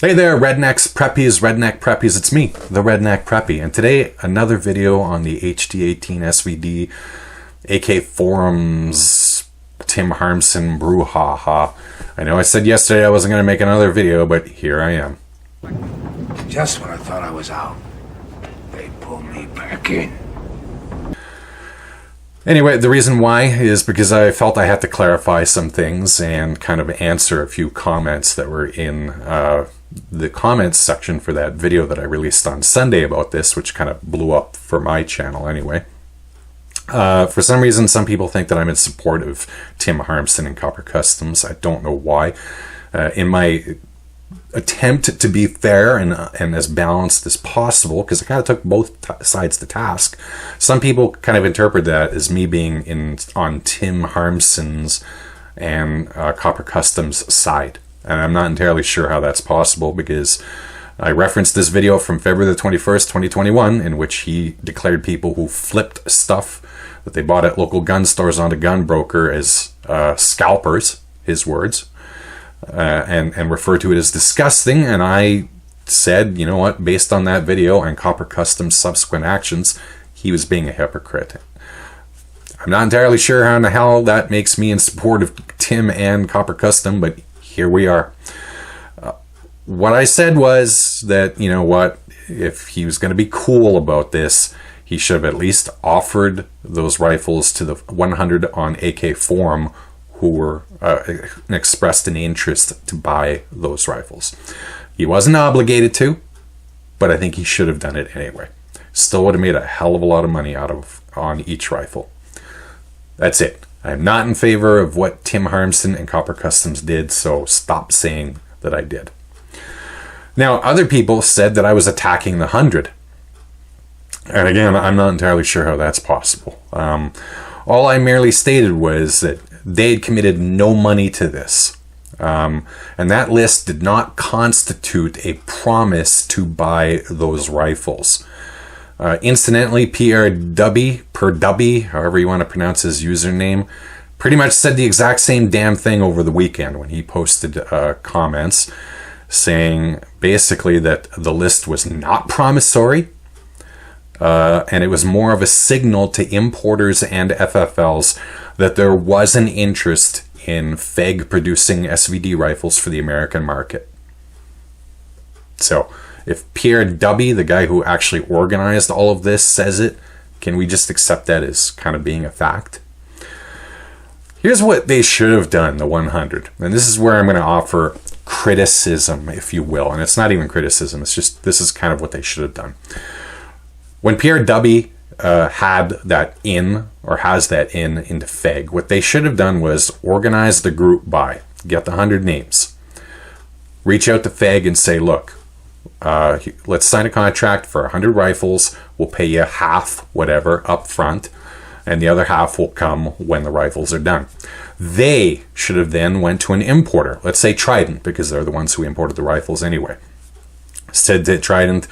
Hey there, Rednecks, Preppies, Redneck Preppies. It's me, the Redneck Preppy, and today another video on the HD-18 SVD, AK Forums, Tim Harmsen, brouhaha. I know I said yesterday I wasn't going to make another video, but here I am. Just when I thought I was out, they pulled me back in. Anyway, the reason why is because I felt I had to clarify some things and kind of answer a few comments that were in the comments section for that video that I released on Sunday about this, which kind of blew up for my channel anyway. For some reason, some people think that I'm in support of Tim Harmsen and Copper Customs. I don't know why. In my attempt to be fair and as balanced as possible, because I kind of took both sides to task, some people kind of interpret that as me being on Tim Harmsen's and Copper Customs side. And I'm not entirely sure how that's possible, because I referenced this video from February the 21st, 2021, in which he declared people who flipped stuff that they bought at local gun stores onto gun broker as scalpers, his words, and referred to it as disgusting. And I said, you know what, based on that video and Copper Customs' subsequent actions, he was being a hypocrite. I'm not entirely sure how in the hell that makes me in support of Tim and Copper Custom, but here we are. What I said was that, you know what, if he was going to be cool about this, he should have at least offered those rifles to the 100 on AK Forum who were expressed an interest to buy those rifles. He wasn't obligated to, but I think he should have done it anyway. Still would have made a hell of a lot of money on each rifle. That's it. I'm not in favor of what Tim Harmsen and Copper Customs did, so stop saying that I did. Now, other people said that I was attacking the 100. And again, I'm not entirely sure how that's possible. All I merely stated was that they had committed no money to this. And that list did not constitute a promise to buy those rifles. Incidentally, Pierre Dubby, however you want to pronounce his username, pretty much said the exact same damn thing over the weekend when he posted comments saying basically that the list was not promissory, and it was more of a signal to importers and FFLs that there was an interest in FEG producing SVD rifles for the American market. So, if Pierre Dubby, the guy who actually organized all of this, says it, can we just accept that as kind of being a fact? Here's what they should have done, the 100. And this is where I'm going to offer criticism, if you will. And it's not even criticism, it's just, this is kind of what they should have done. When Pierre Dubby had that in, or has that into FEG, what they should have done was organize the group buy, get the 100 names, reach out to FEG and say, look, let's sign a contract for 100 rifles. We'll pay you half, whatever, up front, and the other half will come when the rifles are done. They should have then went to an importer, let's say Trident, because they're the ones who imported the rifles anyway. Said to Trident,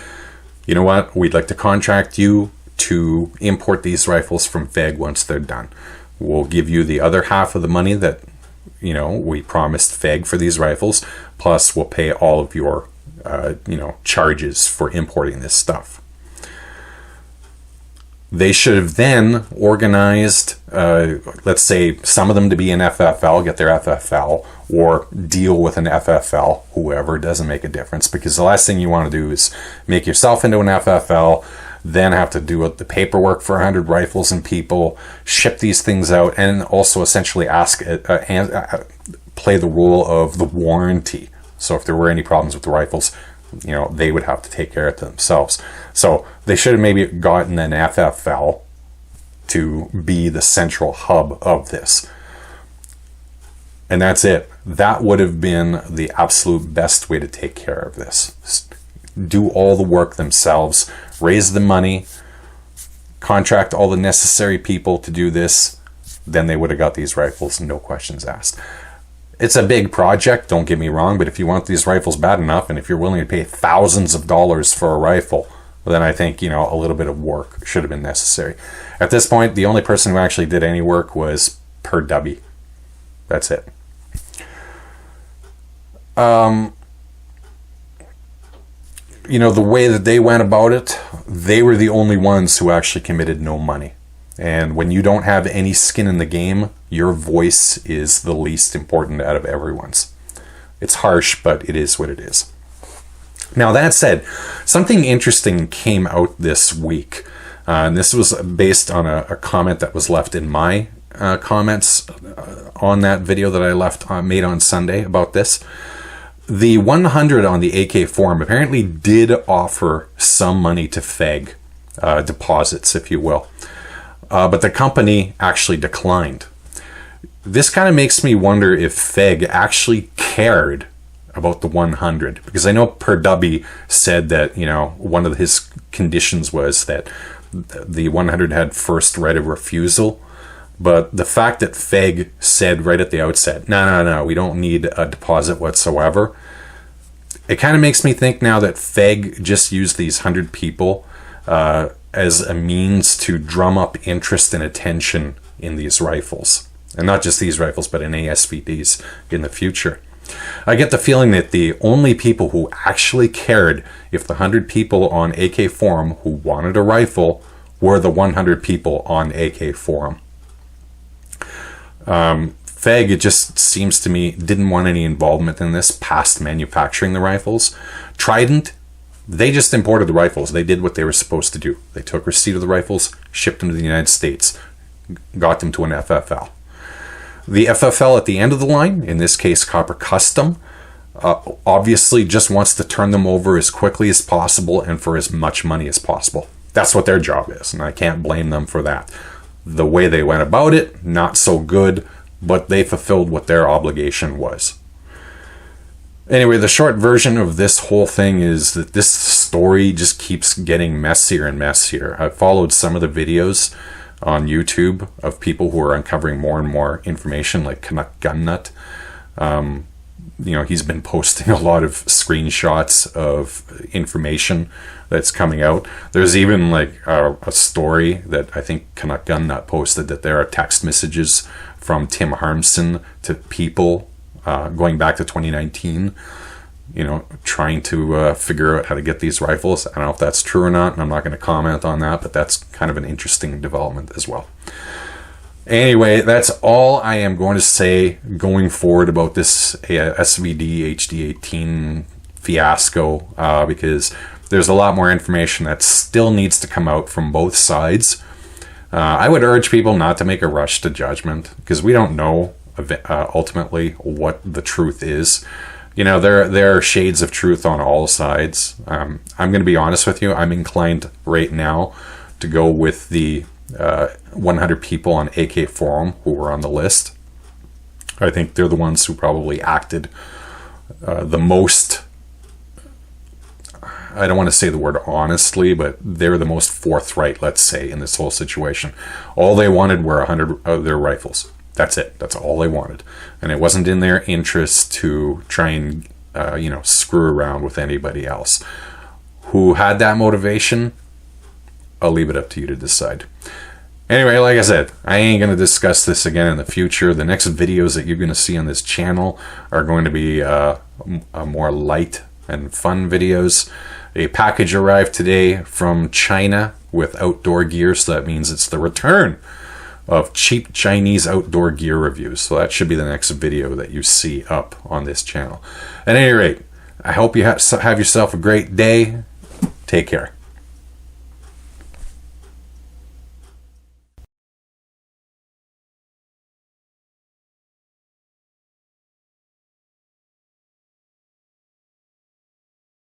you know what, we'd like to contract you to import these rifles from FEG once they're done. We'll give you the other half of the money that, you know, we promised FEG for these rifles, plus we'll pay all of your charges for importing this stuff. They should have then organized, let's say, some of them to be an FFL, get their FFL, or deal with an FFL, whoever, doesn't make a difference, because the last thing you want to do is make yourself into an FFL, then have to do the paperwork for 100 rifles and people, ship these things out, and also essentially play the role of the warranty. So if there were any problems with the rifles, you know, they would have to take care of it themselves. So they should have maybe gotten an FFL to be the central hub of this. And that's it. That would have been the absolute best way to take care of this. Do all the work themselves, raise the money, contract all the necessary people to do this, then they would have got these rifles, no questions asked. It's a big project, don't get me wrong, but if you want these rifles bad enough, and if you're willing to pay thousands of dollars for a rifle, then I think, you know, a little bit of work should have been necessary. At this point, the only person who actually did any work was Per Dubby. That's it. you know, the way that they went about it, they were the only ones who actually committed no money. And when you don't have any skin in the game, your voice is the least important out of everyone's. It's harsh, but it is what it is. Now, that said, something interesting came out this week. And this was based on a comment that was left in my comments on that video that I made on Sunday about this. The 100 on the AK forum apparently did offer some money to FEG, deposits, if you will. But the company actually declined. This kind of makes me wonder if FEG actually cared about the 100, because I know Preppy said that, you know, one of his conditions was that the 100 had first right of refusal. But the fact that FEG said right at the outset, no, we don't need a deposit whatsoever, it kind of makes me think now that FEG just used these 100 people as a means to drum up interest and attention in these rifles. And not just these rifles, but in ASVDs in the future. I get the feeling that the only people who actually cared if the 100 people on AK Forum who wanted a rifle were the 100 people on AK Forum. FEG, it just seems to me, didn't want any involvement in this past manufacturing the rifles. Trident, they just imported the rifles. They did what they were supposed to do. They took receipt of the rifles, shipped them to the United States, got them to an FFL. The FFL at the end of the line, in this case Copper Custom, obviously just wants to turn them over as quickly as possible and for as much money as possible. That's what their job is, and I can't blame them for that. The way they went about it, not so good, but they fulfilled what their obligation was. Anyway, the short version of this whole thing is that this story just keeps getting messier and messier. I've followed some of the videos on YouTube of people who are uncovering more and more information, like Canuck Gun Nut. You know, he's been posting a lot of screenshots of information that's coming out. There's even like a story that I think Canuck Gun Nut posted, that there are text messages from Tim Harmsen to people going back to 2019, you know, trying to figure out how to get these rifles. I don't know if that's true or not, and I'm not going to comment on that, but that's kind of an interesting development as well. Anyway, that's all I am going to say going forward about this SVD HD-18 fiasco, because there's a lot more information that still needs to come out from both sides. I would urge people not to make a rush to judgment, because we don't know ultimately what the truth is. You know, there are shades of truth on all sides. I'm going to be honest with you. I'm inclined right now to go with the 100 people on AK Forum who were on the list. I think they're the ones who probably acted the most, I don't want to say the word honestly, but they're the most forthright, let's say, in this whole situation. All they wanted were 100 of their rifles. That's it. That's all they wanted. And it wasn't in their interest to try and, you know, screw around with anybody else. Who had that motivation? I'll leave it up to you to decide. Anyway, like I said, I ain't going to discuss this again in the future. The next videos that you're going to see on this channel are going to be more light and fun videos. A package arrived today from China with outdoor gear, so that means it's the return of cheap Chinese outdoor gear reviews. So that should be the next video that you see up on this channel. At any rate, I hope you have yourself a great day. Take care.